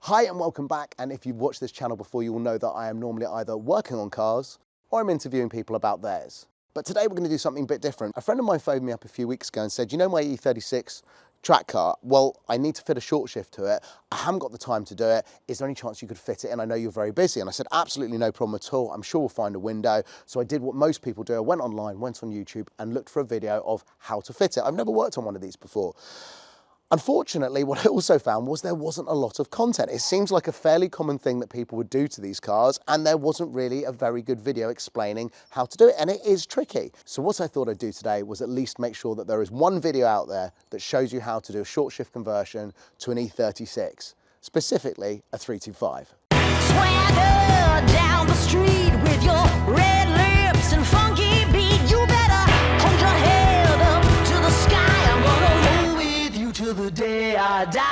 Hi and welcome back, and if you've watched this channel before, you will know that I am normally either working on cars or I'm interviewing people about theirs. But today we're going to do something a bit different. A friend of mine phoned me up a few weeks ago and said, you know my E36 track car? Well, I need to fit a short shift to it. I haven't got the time to do it. Is there any chance you could fit it in? I know you're very busy. And I said, absolutely no problem at all. I'm sure we'll find a window. So I did what most people do. I went online, went on YouTube and looked for a video of how to fit it. I've never worked on one of these before. Unfortunately, what I also found was there wasn't a lot of content. It seems like a fairly common thing that people would do to these cars, and there wasn't really a very good video explaining how to do it, and it is tricky. So what I thought I'd do today was at least make sure that there is one video out there that shows you how to do a short shift conversion to an E36, specifically a 325. Swagger down the street with your red lips and funky beat. You better hold your head up to the sky. I'm gonna roll with you till the day I die.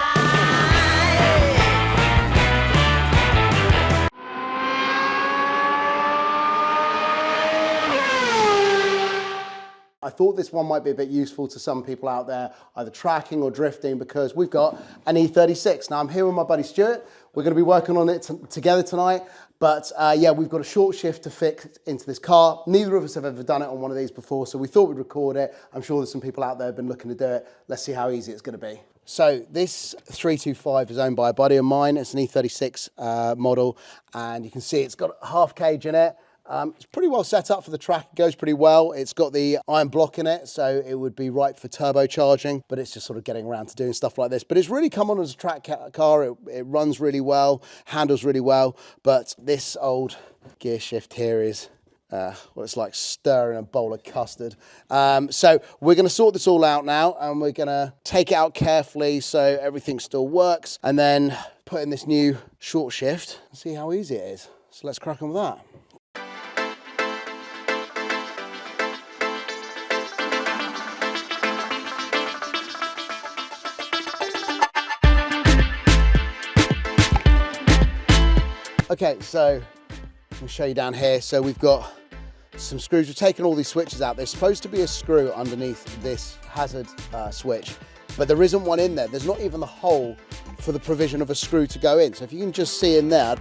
I thought this one might be a bit useful to some people out there, either tracking or drifting, because we've got an E36. Now I'm here with my buddy Stuart. We're going to be working on it together tonight. But yeah, we've got a short shift to fit into this car. Neither of us have ever done it on one of these before, so we thought we'd record it. I'm sure there's some people out there who have been looking to do it. Let's see how easy it's going to be. So this 325 is owned by a buddy of mine. It's an E36 model, and you can see it's got a half cage in it. It's pretty well set up for the track. It goes pretty well. It's got the iron block in it, so it would be right for turbocharging, but it's just sort of getting around to doing stuff like this. But it's really come on as a track car. It runs really well, handles really well, but this old gear shift here is well, it's like stirring a bowl of custard. So we're going to sort this all out now, and we're going to take it out carefully so everything still works, and then put in this new short shift and see how easy it is. So let's crack on with that. Okay, so I'll show you down here. So we've got some screws. We've taken all these switches out. There's supposed to be a screw underneath this hazard switch, but there isn't one in there. There's not even the hole for the provision of a screw to go in. So if you can just see in there,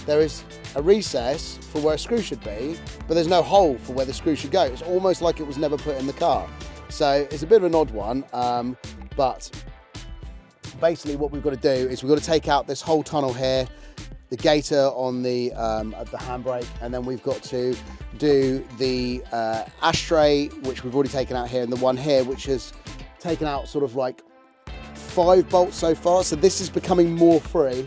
there is a recess for where a screw should be, but there's no hole for where the screw should go. It's almost like it was never put in the car. So it's a bit of an odd one, but basically what we've got to do is we've got to take out this whole tunnel here, the gaiter on the handbrake, and then we've got to do the ashtray, which we've already taken out here, and the one here, which has taken out sort of like 5 bolts so far. So this is becoming more free,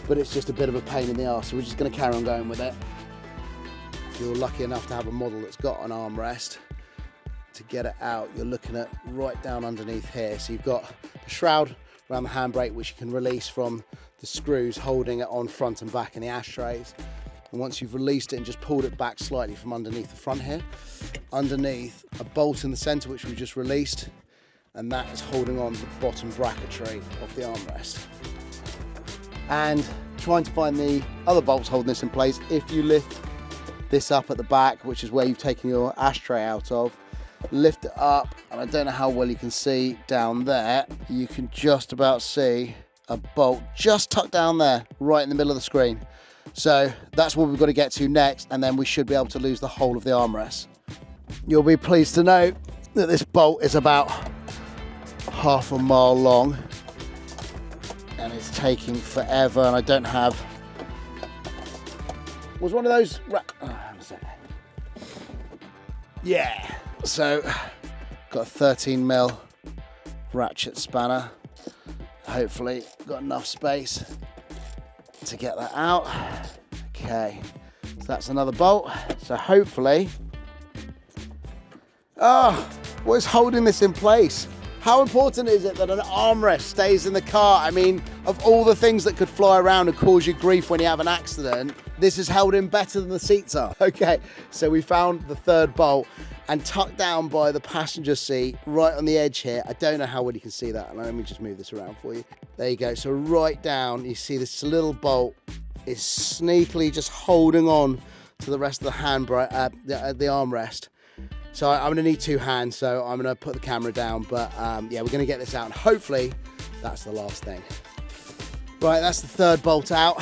but it's just a bit of a pain in the arse. So we're just going to carry on going with it. If you're lucky enough to have a model that's got an armrest, to get it out, you're looking at right down underneath here. So you've got the shroud around the handbrake, which you can release from the screws holding it on front and back in the ashtrays. And once you've released it and just pulled it back slightly from underneath the front here, underneath a bolt in the center, which we just released, and that is holding on the bottom bracketry of the armrest. And trying to find the other bolts holding this in place, if you lift this up at the back, which is where you've taken your ashtray out of, lift it up, and I don't know how well you can see down there, you can just about see a bolt just tucked down there right in the middle of the screen. So that's what we've got to get to next, and then we should be able to lose the whole of the armrest. You'll be pleased to know that this bolt is about half a mile long, and it's taking forever, and I don't have, was one of those yeah, so got a 13mm ratchet spanner. Hopefully got enough space to get that out. Okay, so that's another bolt. So hopefully, what is holding this in place? How important is it that an armrest stays in the car? I mean, of all the things that could fly around and cause you grief when you have an accident, this is held in better than the seats are. Okay, so we found the third bolt, and tucked down by the passenger seat, right on the edge here. I don't know how well you can see that. Let me just move this around for you. There you go. So right down, you see this little bolt is sneakily just holding on to the rest of the handbrake, the armrest. So I'm going to need 2 hands, so I'm going to put the camera down. But yeah, we're going to get this out, and hopefully that's the last thing. Right, that's the third bolt out.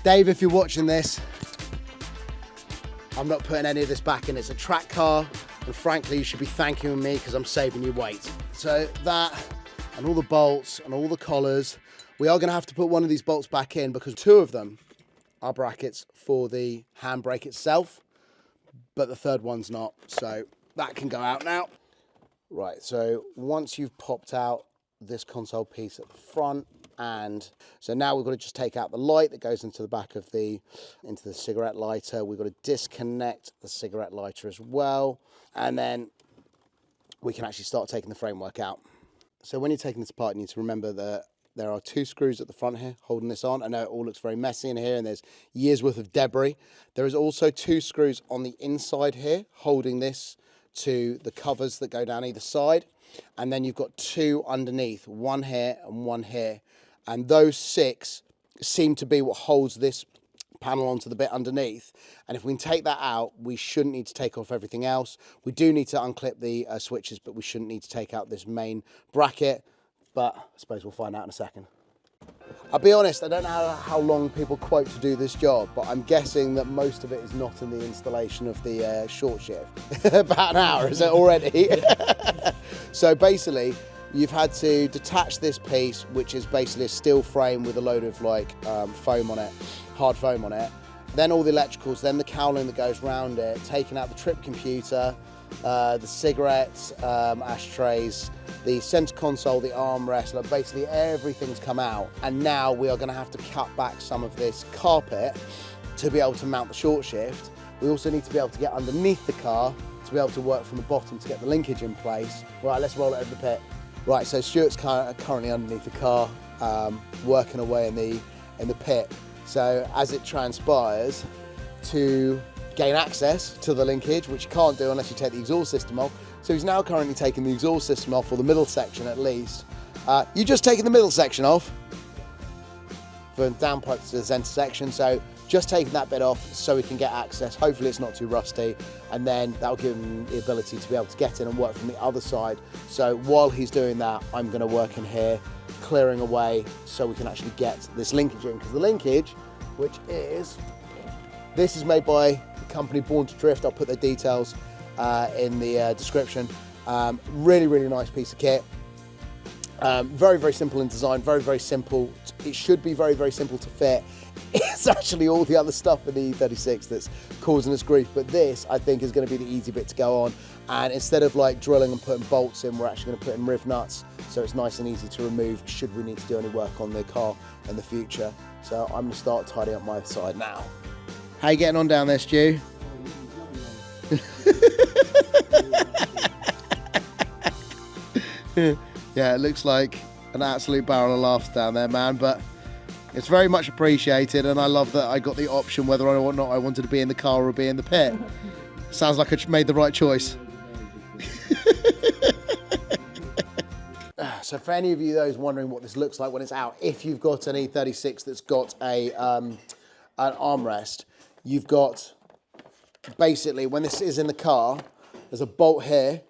Dave, if you're watching this, I'm not putting any of this back in. It's a track car, and frankly, you should be thanking me because I'm saving you weight. So that, and all the bolts, and all the collars, we are gonna have to put one of these bolts back in because two of them are brackets for the handbrake itself, but the third one's not, so that can go out now. Right, so once you've popped out this console piece at the front, and so now we've got to just take out the light that goes into the back of into the cigarette lighter. We've got to disconnect the cigarette lighter as well, and then we can actually start taking the framework out. So when you're taking this apart, you need to remember that there are two screws at the front here holding this on. I know it all looks very messy in here and there's years worth of debris. There is also two screws on the inside here holding this to the covers that go down either side. And then you've got two underneath, one here and one here. And those 6 seem to be what holds this panel onto the bit underneath. And if we can take that out, we shouldn't need to take off everything else. We do need to unclip the switches, but we shouldn't need to take out this main bracket. But I suppose we'll find out in a second. I'll be honest, I don't know how long people quote to do this job, but I'm guessing that most of it is not in the installation of the short shift. About an hour, is it already? So basically, you've had to detach this piece, which is basically a steel frame with a load of like foam on it, hard foam on it. Then all the electricals, then the cowling that goes around it, taking out the trip computer, the cigarettes, ashtrays, the center console, the armrest, like basically everything's come out. And now we are going to have to cut back some of this carpet to be able to mount the short shift. We also need to be able to get underneath the car to be able to work from the bottom to get the linkage in place. Right, let's roll it over the pit. Right, so Stuart's currently underneath the car, working away in the pit. So as it transpires, to gain access to the linkage, which you can't do unless you take the exhaust system off. So he's now currently taking the exhaust system off, or the middle section at least. You just taking the middle section off for downpipe to the center section. So just taking that bit off so we can get access. Hopefully it's not too rusty. And then that'll give him the ability to be able to get in and work from the other side. So while he's doing that, I'm gonna work in here, clearing away so we can actually get this linkage in. Because the linkage, which is, this is made by the company Born to Drift. I'll put their details in the description. Really, really nice piece of kit. Very, very simple in design, very, very simple. It should be very, very simple to fit. It's actually all the other stuff in the E36 that's causing us grief, but this, I think, is going to be the easy bit to go on. And instead of like drilling and putting bolts in, we're actually going to put in riv nuts, so it's nice and easy to remove should we need to do any work on the car in the future. So I'm going to start tidying up my side now. How you getting on down there, Stu? Yeah, it looks like an absolute barrel of laughs down there, man, but it's very much appreciated, and I love that I got the option whether or not I wanted to be in the car or be in the pit. Sounds like I made the right choice. So for any of you those wondering what this looks like when it's out, if you've got an E36 that's got an armrest, you've got, basically when this is in the car, there's a bolt here,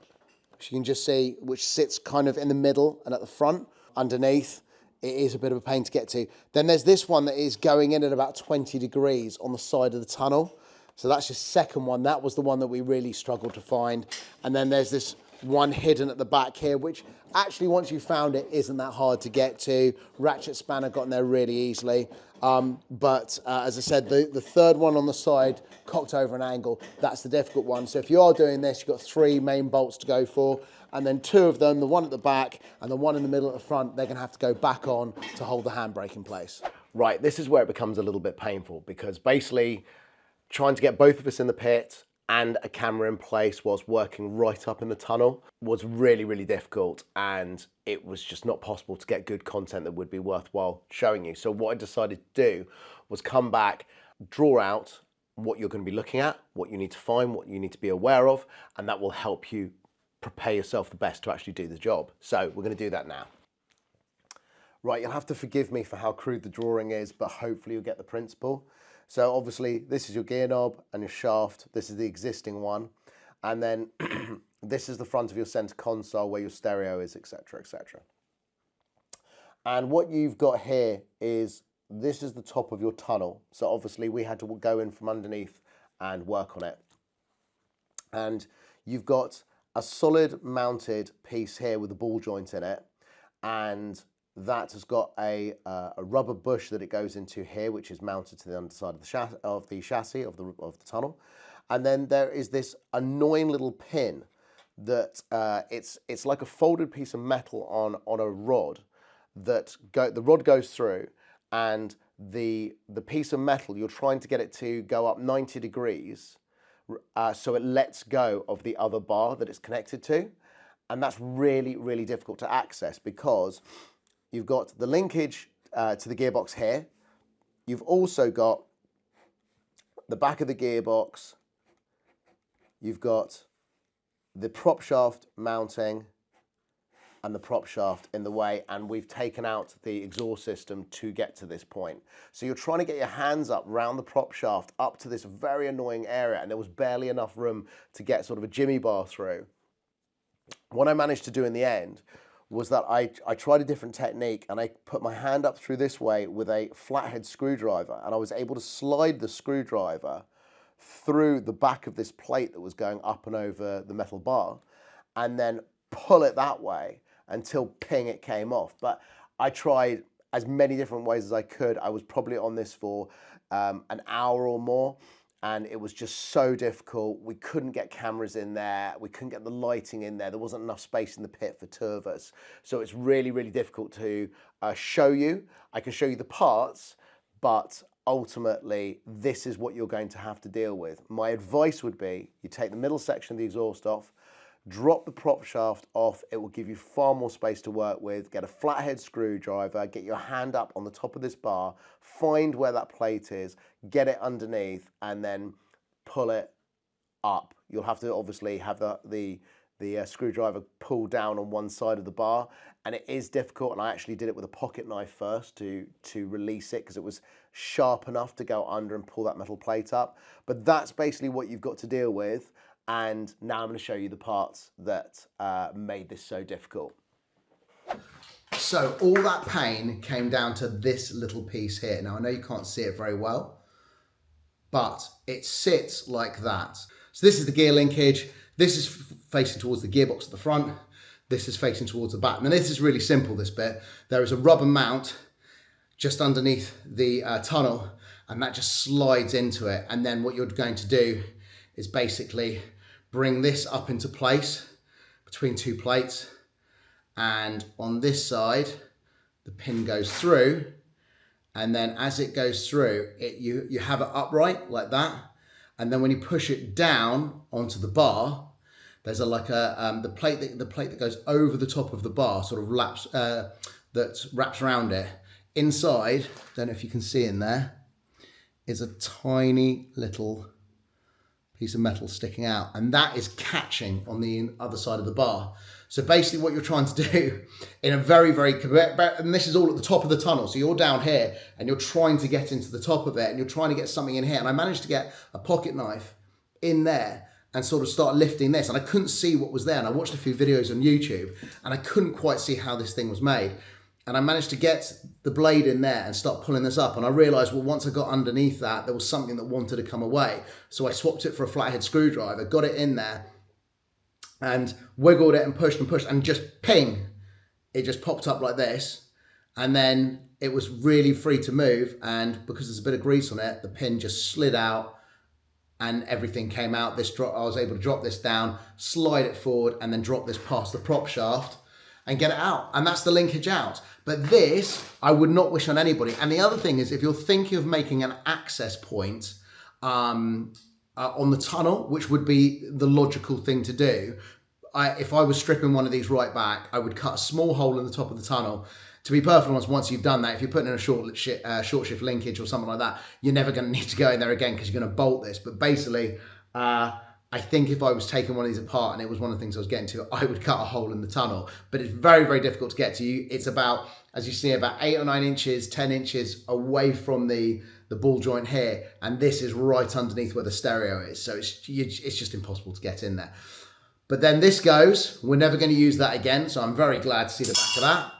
which you can just see, which sits kind of in the middle and at the front. Underneath, it is a bit of a pain to get to. Then there's this one that is going in at about 20 degrees on the side of the tunnel. So that's your second one. That was the one that we really struggled to find. And then there's this one hidden at the back here, which actually once you found it, isn't that hard to get to. Ratchet spanner got in there really easily. But as I said, the third one on the side, cocked over an angle, that's the difficult one. So if you are doing this, you've got 3 main bolts to go for, and then 2 of them, the one at the back and the one in the middle at the front, they're gonna have to go back on to hold the handbrake in place. Right, this is where it becomes a little bit painful, because basically trying to get both of us in the pit and a camera in place whilst working right up in the tunnel was really, really difficult, and it was just not possible to get good content that would be worthwhile showing you. So what I decided to do was come back, draw out what you're going to be looking at, what you need to find, what you need to be aware of, and that will help you prepare yourself the best to actually do the job. So we're going to do that now. Right, you'll have to forgive me for how crude the drawing is, but hopefully you'll get the principle. So obviously this is your gear knob and your shaft. This is the existing one. And then this is the front of your center console where your stereo is, etc., etc. And what you've got here is, this is the top of your tunnel. So obviously we had to go in from underneath and work on it. And you've got a solid mounted piece here with a ball joint in it. And that has got a rubber bush that it goes into here, which is mounted to the underside of the chassis of the tunnel. And then there is this annoying little pin that it's like a folded piece of metal on a rod that the rod goes through, and the piece of metal, you're trying to get it to go up 90 degrees so it lets go of the other bar that it's connected to. And that's really, really difficult to access because you've got the linkage to the gearbox here. You've also got the back of the gearbox. You've got the prop shaft mounting and the prop shaft in the way, and we've taken out the exhaust system to get to this point. So you're trying to get your hands up round the prop shaft up to this very annoying area, and there was barely enough room to get sort of a jimmy bar through. What I managed to do in the end was that I tried a different technique, and I put my hand up through this way with a flathead screwdriver, and I was able to slide the screwdriver through the back of this plate that was going up and over the metal bar, and then pull it that way until ping, it came off. But I tried as many different ways as I could. I was probably on this for an hour or more, and it was just so difficult. We couldn't get cameras in there. We couldn't get the lighting in there. There wasn't enough space in the pit for two of us. So it's really, really difficult to show you. I can show you the parts, but ultimately, this is what you're going to have to deal with. My advice would be, you take the middle section of the exhaust off, drop the prop shaft off. It will give you far more space to work with. Get a flathead screwdriver, get your hand up on the top of this bar, find where that plate is, get it underneath, and then pull it up. You'll have to obviously have the screwdriver pull down on one side of the bar, and it is difficult, and I actually did it with a pocket knife first to release it because it was sharp enough to go under and pull that metal plate up. But that's basically what you've got to deal with. And now I'm going to show you the parts that made this so difficult. So all that pain came down to this little piece here. Now I know you can't see it very well, but it sits like that. So this is the gear linkage. This is facing towards the gearbox at the front. This is facing towards the back. Now this is really simple, this bit. There is a rubber mount just underneath the tunnel, and that just slides into it. And then what you're going to do is basically bring this up into place between two plates, and on this side the pin goes through, and then as it goes through it, you have it upright like that, and then when you push it down onto the bar, there's the plate that goes over the top of the bar sort of that wraps around it. Inside, don't know if you can see in there, is a tiny little piece of metal sticking out, and that is catching on the other side of the bar. So basically what you're trying to do in a very, and this is all at the top of the tunnel, so you're down here and you're trying to get into the top of it, and you're trying to get something in here, and I managed to get a pocket knife in there and sort of start lifting this, and I couldn't see what was there, and I watched a few videos on YouTube and I couldn't quite see how this thing was made. And I managed to get the blade in there and start pulling this up. And I realized, well, once I got underneath that, there was something that wanted to come away. So I swapped it for a flathead screwdriver, got it in there and wiggled it and pushed and just ping, it just popped up like this. And then it was really free to move. And because there's a bit of grease on it, the pin just slid out and everything came out. I was able to drop this down, slide it forward, and then drop this past the prop shaft and get it out. And that's the linkage out. But this, I would not wish on anybody. And the other thing is, if you're thinking of making an access point on the tunnel, which would be the logical thing to do, if I was stripping one of these right back, I would cut a small hole in the top of the tunnel. To be perfectly honest, once you've done that, if you're putting in a short shift linkage or something like that, you're never going to need to go in there again because you're going to bolt this. But basically, I think if I was taking one of these apart, and it was one of the things I was getting to, I would cut a hole in the tunnel. But it's very, very difficult to get to. It's about, as you see, about 8 or 9 inches, 10 inches away from the ball joint here. And this is right underneath where the stereo is. So it's just impossible to get in there. But then this goes. We're never going to use that again. So I'm very glad to see the back of that.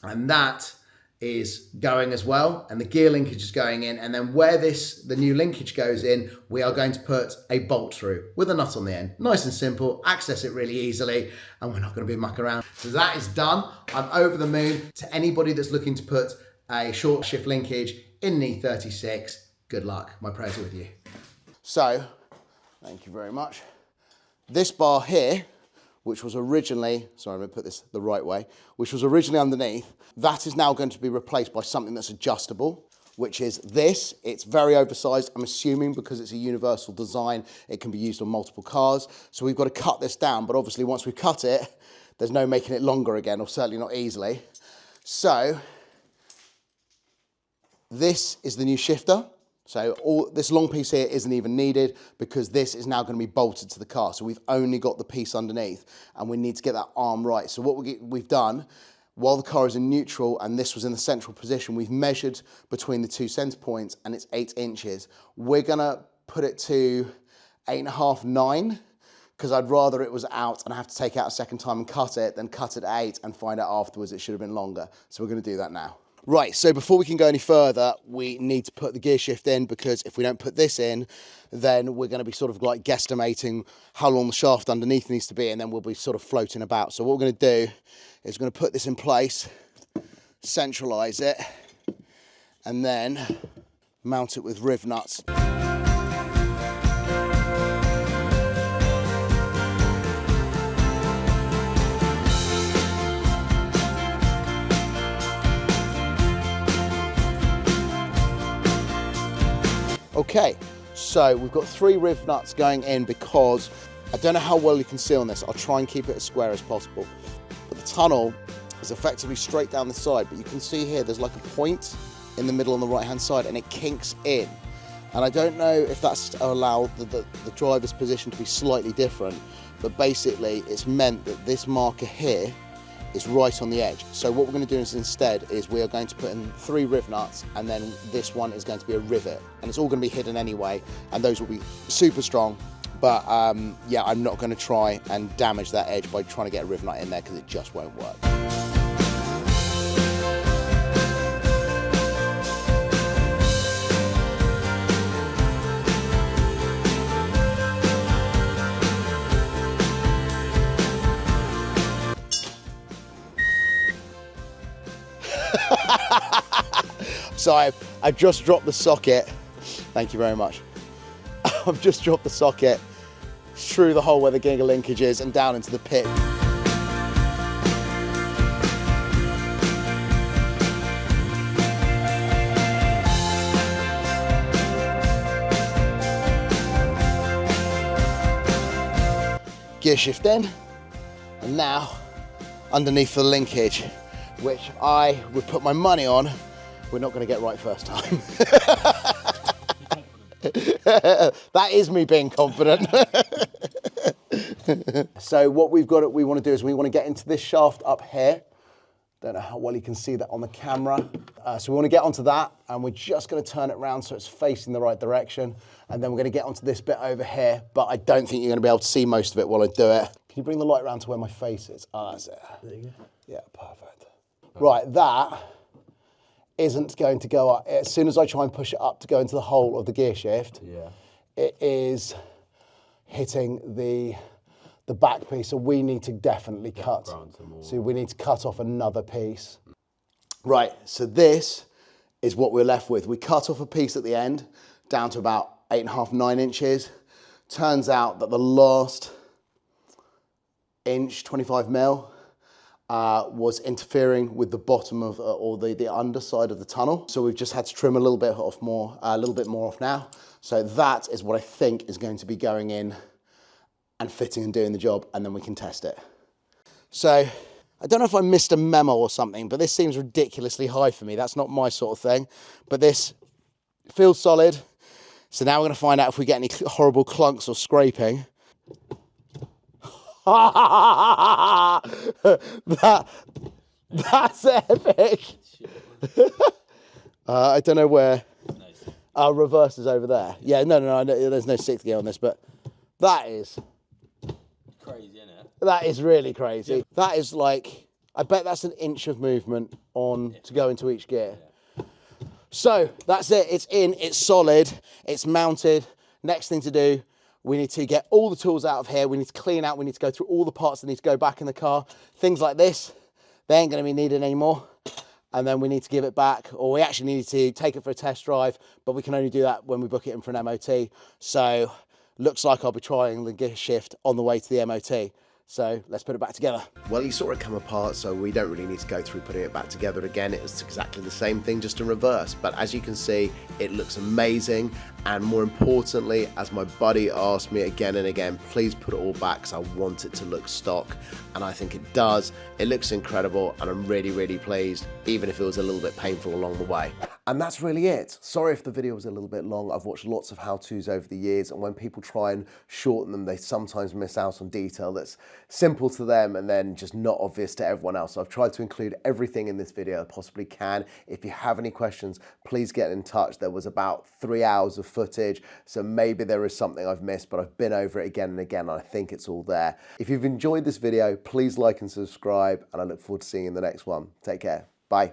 And that is going as well, and the gear linkage is going in, and then where the new linkage goes in, we are going to put a bolt through with a nut on the end. Nice and simple, access it really easily, and we're not going to be mucking around. So that is done. I'm over the moon. To anybody that's looking to put a short shift linkage in an E36, good luck. My prayers are with you. So, thank you very much. This bar here, which was originally, sorry, I'm going to put this the right way, which was originally underneath, that is now going to be replaced by something that's adjustable, which is this. It's very oversized, I'm assuming, because it's a universal design, it can be used on multiple cars. So we've got to cut this down, but obviously once we cut it, there's no making it longer again, or certainly not easily. So this is the new shifter. So all this long piece here isn't even needed because this is now going to be bolted to the car. So we've only got the piece underneath and we need to get that arm right. So what we've done, while the car is in neutral and this was in the central position, we've measured between the two center points and it's 8 inches. We're going to put it to 8.5, 9, because I'd rather it was out and I have to take it out a second time and cut it than cut it at 8 and find out afterwards it should have been longer. So we're going to do that now. Right, so before we can go any further, we need to put the gear shift in, because if we don't put this in, then we're going to be sort of like guesstimating how long the shaft underneath needs to be, and then we'll be sort of floating about. So what we're going to do is we're going to put this in place, centralise it, and then mount it with riv nuts. Okay, so we've got 3 riv nuts going in because I don't know how well you can see on this. I'll try and keep it as square as possible. But the tunnel is effectively straight down the side, but you can see here there's like a point in the middle on the right hand side and it kinks in. And I don't know if that's to allow the driver's position to be slightly different, but basically it's meant that this marker here is right on the edge. So what we're going to do instead is we are going to put in 3 riv nuts, and then this one is going to be a rivet, and it's all going to be hidden anyway, and those will be super strong. But yeah, I'm not going to try and damage that edge by trying to get a riv nut in there, because it just won't work. So I've just dropped the socket. Thank you very much. I've just dropped the socket through the hole where the giga linkage is and down into the pit. Gear shift in, and now underneath the linkage, which I would put my money on we're not going to get right first time. That is me being confident. So what we want to do is we want to get into this shaft up here. Don't know how well you can see that on the camera. So we want to get onto that, and we're just going to turn it around so it's facing the right direction. And then we're going to get onto this bit over here, but I don't think you're going to be able to see most of it while I do it. Can you bring the light around to where my face is? Oh, that's it. There you go. Yeah, perfect. Right, that isn't going to go up. As soon as I try and push it up to go into the hole of the gear shift, it is hitting the back piece, so we need to definitely cut. So we need to cut off another piece. Right, so this is what we're left with. We cut off a piece at the end, down to about 8.5, 9 inches. Turns out that the last inch, 25 mil, was interfering with the bottom of, or the underside of the tunnel. So we've just had to trim a little bit more off now. So that is what I think is going to be going in and fitting and doing the job, and then we can test it. So I don't know if I missed a memo or something, but this seems ridiculously high for me. That's not my sort of thing, but this feels solid. So now we're going to find out if we get any horrible clunks or scraping. That's epic. I don't know where. Our reverse is over there. Yeah, no, there's no 6th gear on this, but that is crazy, isn't it? That is really crazy. Yeah. That is like, I bet that's an inch of movement on to go into each gear. So that's it, it's in, it's solid, it's mounted. Next thing to do, we need to get all the tools out of here. We need to clean out, we need to go through all the parts that need to go back in the car. Things like this, they ain't gonna be needed anymore. And then we need to give it back, or we actually need to take it for a test drive, but we can only do that when we book it in for an MOT. So looks like I'll be trying the gear shift on the way to the MOT. So let's put it back together. Well, you saw it come apart, so we don't really need to go through putting it back together again. It's exactly the same thing, just in reverse. But as you can see, it looks amazing. And more importantly, as my buddy asked me again and again, please put it all back because I want it to look stock. And I think it does. It looks incredible and I'm really, really pleased, even if it was a little bit painful along the way. And that's really it. Sorry if the video was a little bit long. I've watched lots of how-tos over the years, and when people try and shorten them, they sometimes miss out on detail that's simple to them and then just not obvious to everyone else. So I've tried to include everything in this video I possibly can. If you have any questions, please get in touch. There was about 3 hours of footage, so maybe there is something I've missed, but I've been over it again and again, and I think it's all there. If you've enjoyed this video, please like and subscribe, and I look forward to seeing you in the next one. Take care. Bye.